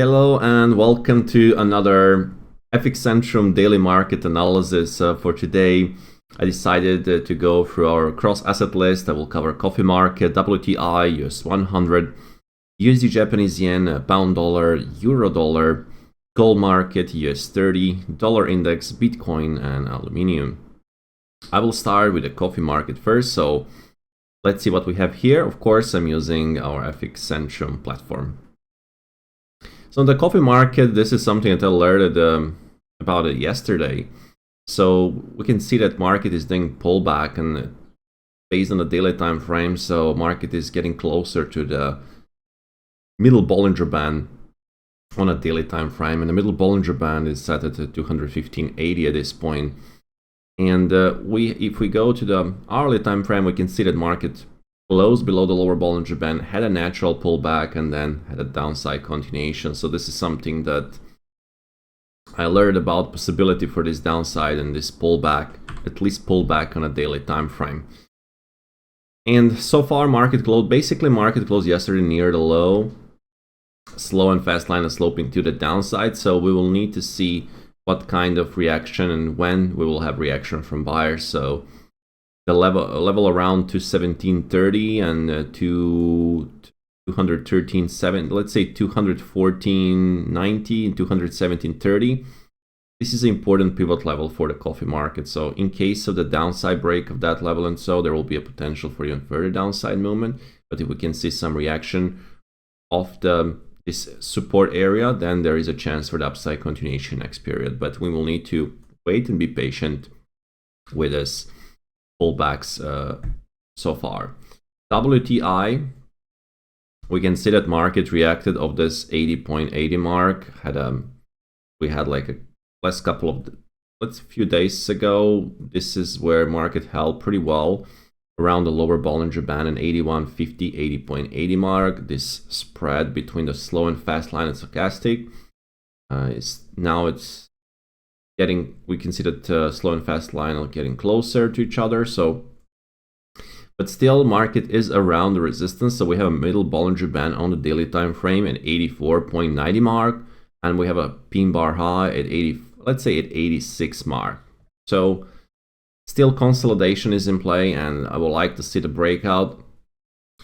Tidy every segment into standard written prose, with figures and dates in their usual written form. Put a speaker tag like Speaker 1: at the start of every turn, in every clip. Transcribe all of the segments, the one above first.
Speaker 1: Hello and welcome to another FX Centrum daily market analysis. For today, I decided to go through our cross-asset list. I will cover coffee market, WTI, US 100, USD Japanese yen, pound dollar, euro dollar, gold market, US 30, dollar index, Bitcoin, and aluminium. I will start with the coffee market first. So let's see what we have here. Of course, I'm using our FX Centrum platform. So in the coffee market, this is something that I learned about it yesterday. So we can see that market is doing pullback, and based on the daily time frame, so market is getting closer to the middle Bollinger Band on a daily time frame, and the middle Bollinger Band is set at 215.80 at this point. And if we go to the hourly time frame, we can see that market closed below the lower Bollinger Band, had a natural pullback, and then had a downside continuation. So this is something that I learned about, possibility for this downside and this pullback, at least pullback on a daily time frame. And so far market closed yesterday near the low, slow and fast line is sloping to the downside. So we will need to see what kind of reaction and when we will have reaction from buyers. So the level around 217.30 and 213.7, let's say 214.90 and 217.30. This is an important pivot level for the coffee market. So in case of the downside break of that level, and so there will be a potential for even further downside movement. But if we can see some reaction of this support area, then there is a chance for the upside continuation next period. But we will need to wait and be patient with this pullbacks so far. WTI, we can see that market reacted of this 80.80 mark. We had like a few days ago. This is where market held pretty well around the lower Bollinger Band and 81.50, 80.80 mark. This spread between the slow and fast line and stochastic we can see that slow and fast line are getting closer to each other. So, but still market is around the resistance. So we have a middle Bollinger Band on the daily time frame at 84.90 mark, and we have a pin bar high at 86 mark. So still consolidation is in play, and I would like to see the breakout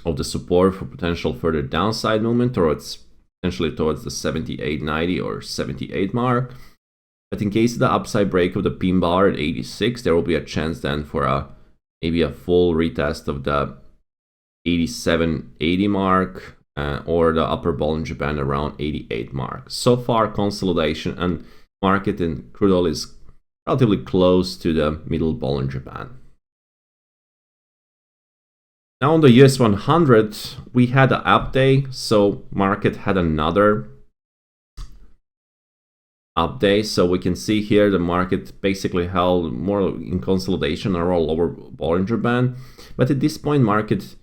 Speaker 1: of the support for potential further downside movement potentially towards the 78.90 or 78 mark. But in case of the upside break of the pin bar at 86, there will be a chance then for maybe a full retest of the 87.80 mark or the upper Bollinger Band around 88 mark. So far, consolidation, and market in crude oil is relatively close to the middle Bollinger Band. Now on the US 100, we had an update, so market had another update. So we can see here the market basically held more in consolidation or lower Bollinger Band, but at this point market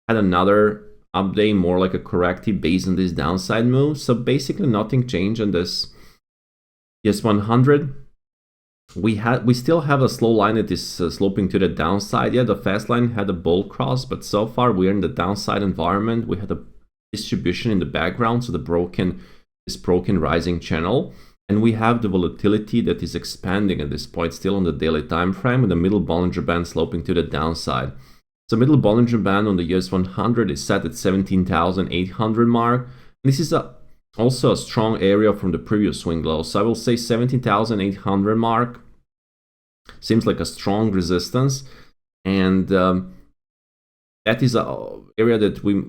Speaker 1: had another update, more like a corrective based on this downside move. So basically nothing changed on this US 100. We still have a slow line that is sloping to the downside. Yeah, the fast line had a bull cross, but so far we're in the downside environment. We had a distribution in the background, so this broken rising channel. And we have the volatility that is expanding at this point, still on the daily time frame, with the middle Bollinger Band sloping to the downside. So middle Bollinger Band on the US 100 is set at 17,800 mark. This is also a strong area from the previous swing low. So I will say 17,800 mark seems like a strong resistance, and that is an area that where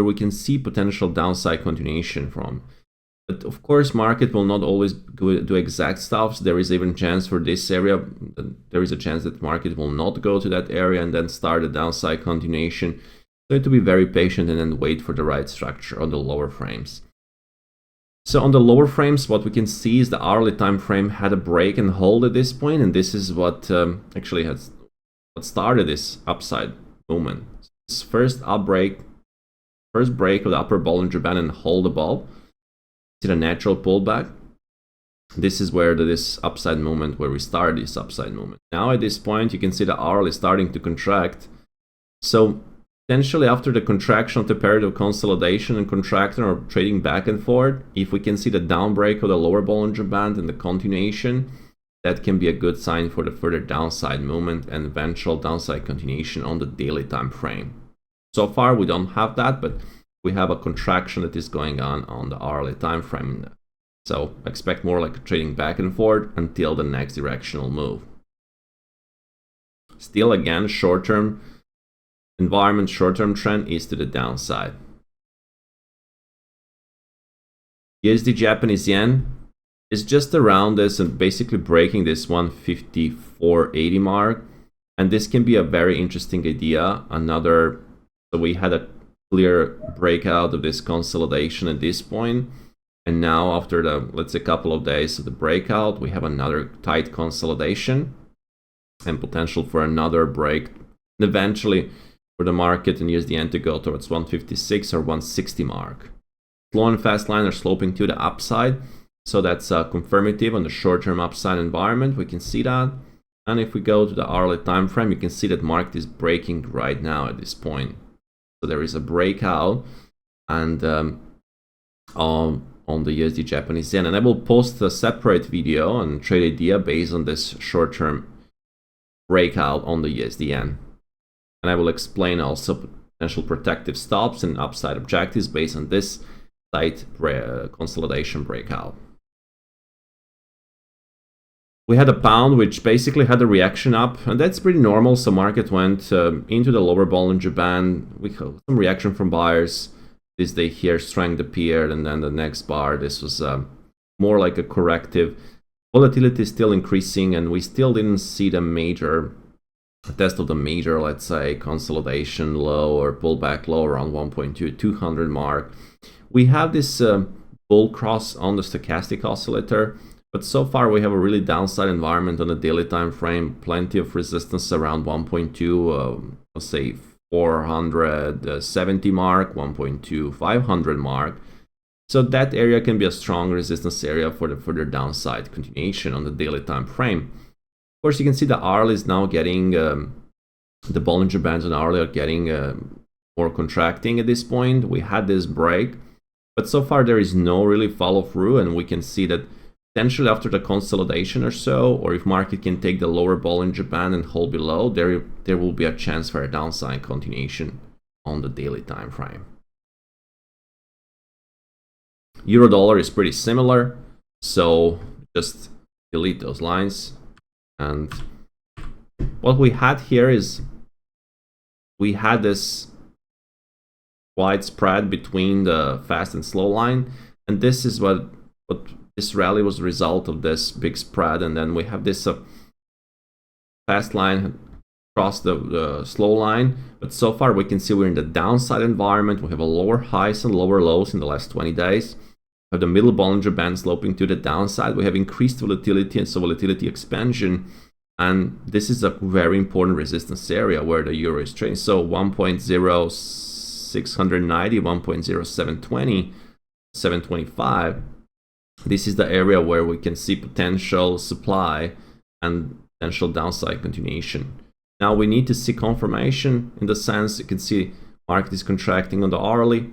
Speaker 1: we can see potential downside continuation from. But of course, market will not always do exact stuff. So there is even chance for this area. There is a chance that market will not go to that area and then start a downside continuation. So you have to be very patient and then wait for the right structure on the lower frames. So on the lower frames, what we can see is the hourly time frame had a break and hold at this point, and this is what actually has what started this upside movement. This first break of the upper Bollinger Band and hold above. See the natural pullback. This is where this upside movement, where we started this upside movement. Now at this point, you can see the hourly starting to contract. So Potentially after the contraction of the period of consolidation and contraction or trading back and forth, if we can see the down break of the lower Bollinger Band and the continuation, that can be a good sign for the further downside movement and eventual downside continuation on the daily time frame. So far we don't have that, but we have a contraction that is going on the hourly time frame. So expect more like trading back and forth until the next directional move. Still, again, short-term environment, short-term trend is to the downside. USD Japanese yen is just around this and basically breaking this 154.80 mark. And this can be a very interesting idea. So we had a clear breakout of this consolidation at this point. And now after the, let's say, couple of days of the breakout, we have another tight consolidation and potential for another break. And eventually for the market and USD yen to go towards 156 or 160 mark. Slow and fast line are sloping to the upside. So that's confirmative on the short-term upside environment. We can see that. And if we go to the hourly time frame, you can see that market is breaking right now at this point. So there is a breakout and on the USD Japanese yen. And I will post a separate video on trade idea based on this short-term breakout on the USD yen. And I will explain also potential protective stops and upside objectives based on this tight consolidation breakout. We had a pound which basically had a reaction up, and that's pretty normal. So market went into the lower Bollinger Band. We had some reaction from buyers. This day here, strength appeared, and then the next bar, this was more like a corrective. Volatility is still increasing, and we still didn't see the major test of the major, let's say, consolidation low or pullback low around 1.200 mark. We have this bull cross on the stochastic oscillator. But so far we have a really downside environment on the daily time frame, plenty of resistance around 1.2, let's say 470 mark, 1.2 500 mark. So that area can be a strong resistance area for the further downside continuation on the daily time frame. Of course, you can see the hourly is now getting, the Bollinger Bands on hourly are getting more contracting at this point. We had this break, but so far there is no really follow through, and we can see that potentially after the consolidation or so, or if market can take the lower Bollinger Band and hold below, there will be a chance for a downside continuation on the daily time frame. Euro dollar is pretty similar, so just delete those lines. And what we had here is we had this wide spread between the fast and slow line, and this is what this rally was the result of this big spread. And then we have this fast line across the slow line, but so far we can see we're in the downside environment. We have a lower highs and lower lows in the last 20 days. We have the middle Bollinger Band sloping to the downside. We have increased volatility, and so volatility expansion, and this is a very important resistance area where the euro is trading. So 1.0690, 1.0720, 725. This is the area where we can see potential supply and potential downside continuation. Now we need to see confirmation in the sense you can see market is contracting on the hourly,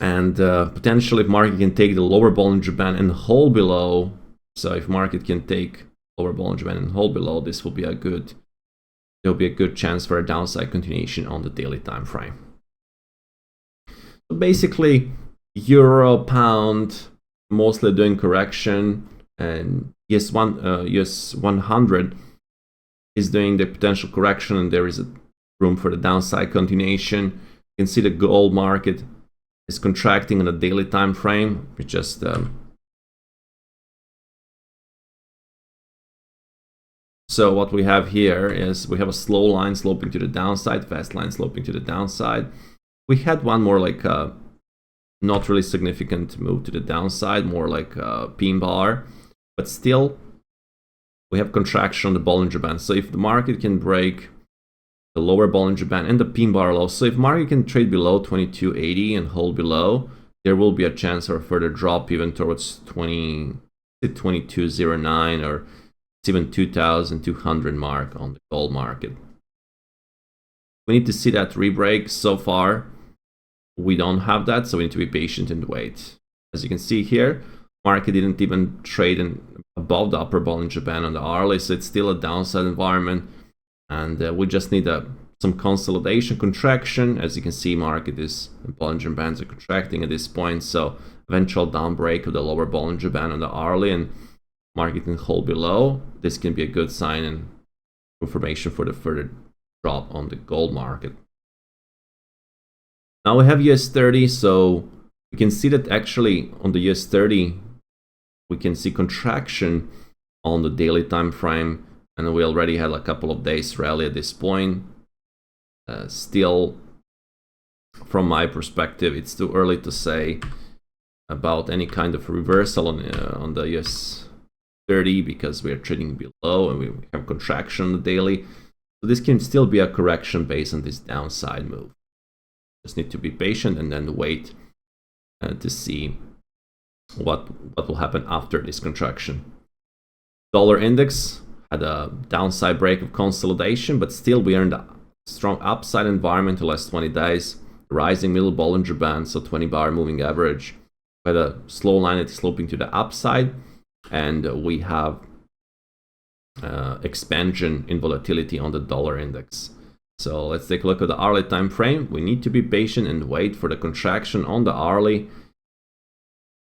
Speaker 1: and potentially if market can take the lower Bollinger Band and hold below. So if market can take lower Bollinger Band and hold below, this will be there'll be a good chance for a downside continuation on the daily time frame. So basically, euro pound mostly doing correction, and US 100 is doing the potential correction, and there is a room for the downside continuation. You can see the gold market is contracting on a daily time frame. We just so what we have here is we have a slow line sloping to the downside, fast line sloping to the downside. We had one more like not really significant move to the downside, more like a pin bar, but still we have contraction on the Bollinger Band. So if the market can break the lower Bollinger Band and the pin bar low, so if market can trade below 2280 and hold below, there will be a chance for a further drop even towards 2209 or even 2200 mark on the gold market. We need to see that rebreak. So far, we don't have that, so we need to be patient and wait. As you can see here, market didn't even trade above the upper Bollinger Band on the hourly, so it's still a downside environment, and we just need some consolidation, contraction. As you can see, market is, the Bollinger Bands are contracting at this point, so eventual down break of the lower Bollinger Band on the hourly, and market can hold below. This can be a good sign and confirmation for the further drop on the gold market. Now we have US30, so we can see that actually on the US30 we can see contraction on the daily time frame, and we already had a couple of days rally at this point. Still, from my perspective, it's too early to say about any kind of reversal on the US30 because we are trading below and we have contraction on the daily. So this can still be a correction based on this downside move. Just need to be patient and then wait to see what will happen after this contraction. Dollar index had a downside break of consolidation, but still we are in the strong upside environment the last 20 days. Rising middle Bollinger Band, so 20-bar moving average. We had a slow line that is sloping to the upside, and we have expansion in volatility on the dollar index. So let's take a look at the hourly time frame. We need to be patient and wait for the contraction on the hourly.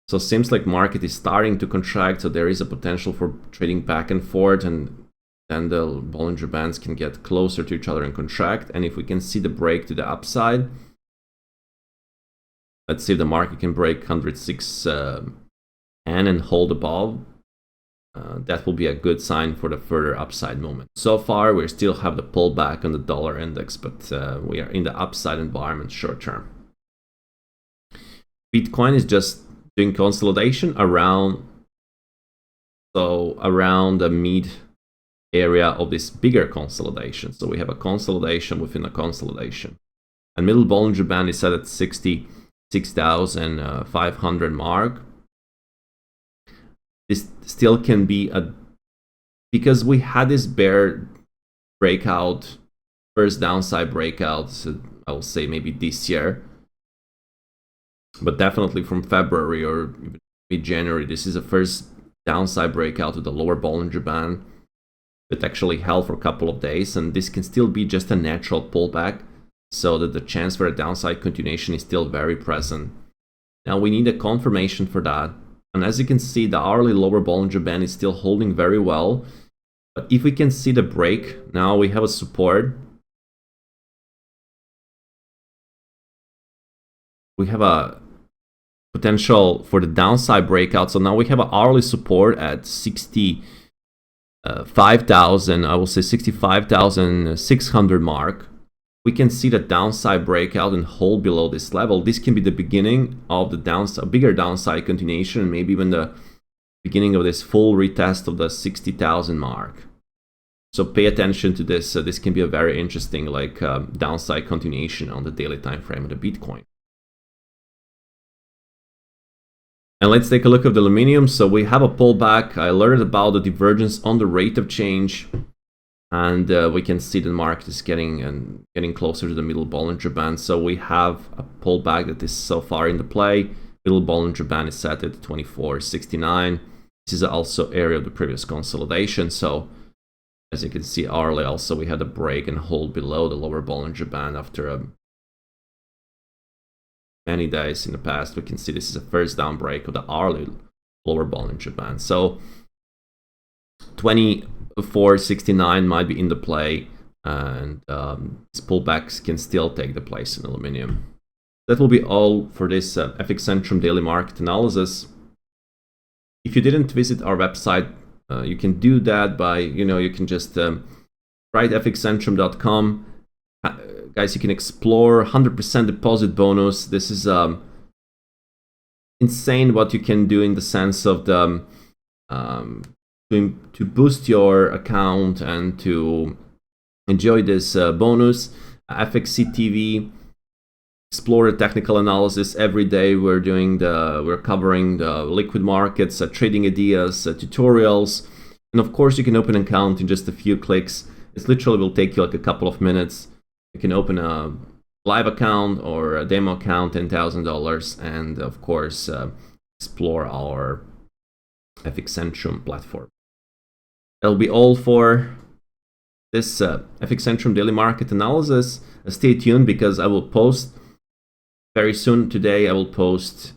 Speaker 1: So it seems like market is starting to contract, so there is a potential for trading back and forth, and then the Bollinger Bands can get closer to each other and contract. And if we can see the break to the upside, let's see if the market can break 106 and hold above. That will be a good sign for the further upside movement. So far, we still have the pullback on the dollar index, but we are in the upside environment short term. Bitcoin is just doing consolidation around the mid area of this bigger consolidation. So we have a consolidation within a consolidation. And middle Bollinger Band is set at 66,500 mark. This still can be because we had this bear breakout, first downside breakout, so I will say maybe this year, but definitely from February or even mid-January, this is the first downside breakout of the lower Bollinger Band. It actually held for a couple of days, and this can still be just a natural pullback, so that the chance for a downside continuation is still very present. Now we need a confirmation for that. And as you can see, the hourly lower Bollinger Band is still holding very well. But if we can see the break, now we have a support. We have a potential for the downside breakout. So now we have an hourly support at 65,000, I will say 65,600 mark. We can see the downside breakout and hold below this level. This can be the beginning of the downside, bigger downside continuation, and maybe even the beginning of this full retest of the 60,000 mark. So pay attention to this. This can be a very interesting downside continuation on the daily time frame of the Bitcoin. And let's take a look at the aluminum. So we have a pullback. I learned about the divergence on the rate of change. And we can see the market is getting closer to the middle Bollinger Band. So we have a pullback that is so far in the play. Middle Bollinger Band is set at 24.69. This is also area of the previous consolidation. So as you can see, hourly also we had a break and hold below the lower Bollinger Band after many days in the past. We can see this is the first down break of the hourly lower Bollinger Band. So 24.69 might be in the play, and these pullbacks can still take the place in aluminum. That will be all for this FX Centrum daily market analysis. If you didn't visit our website, you can do that by, you can just write fxcentrum.com. Guys, you can explore 100% deposit bonus. This is insane what you can do in the sense of the to boost your account and to enjoy this bonus. FXC TV, explore the technical analysis every day. We're covering the liquid markets, trading ideas, tutorials, and of course you can open an account in just a few clicks. It literally will take you like a couple of minutes. You can open a live account or a demo account, $10,000, and of course explore our FX Centrum platform. That'll be all for this FX Centrum daily market analysis. Stay tuned because I will post very soon today. I will post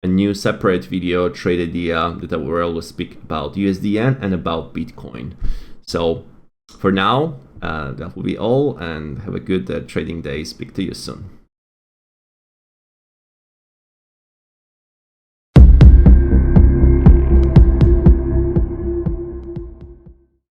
Speaker 1: a new separate video trade idea that where I will speak about USDN and about Bitcoin. So for now, that will be all, and have a good trading day. Speak to you soon.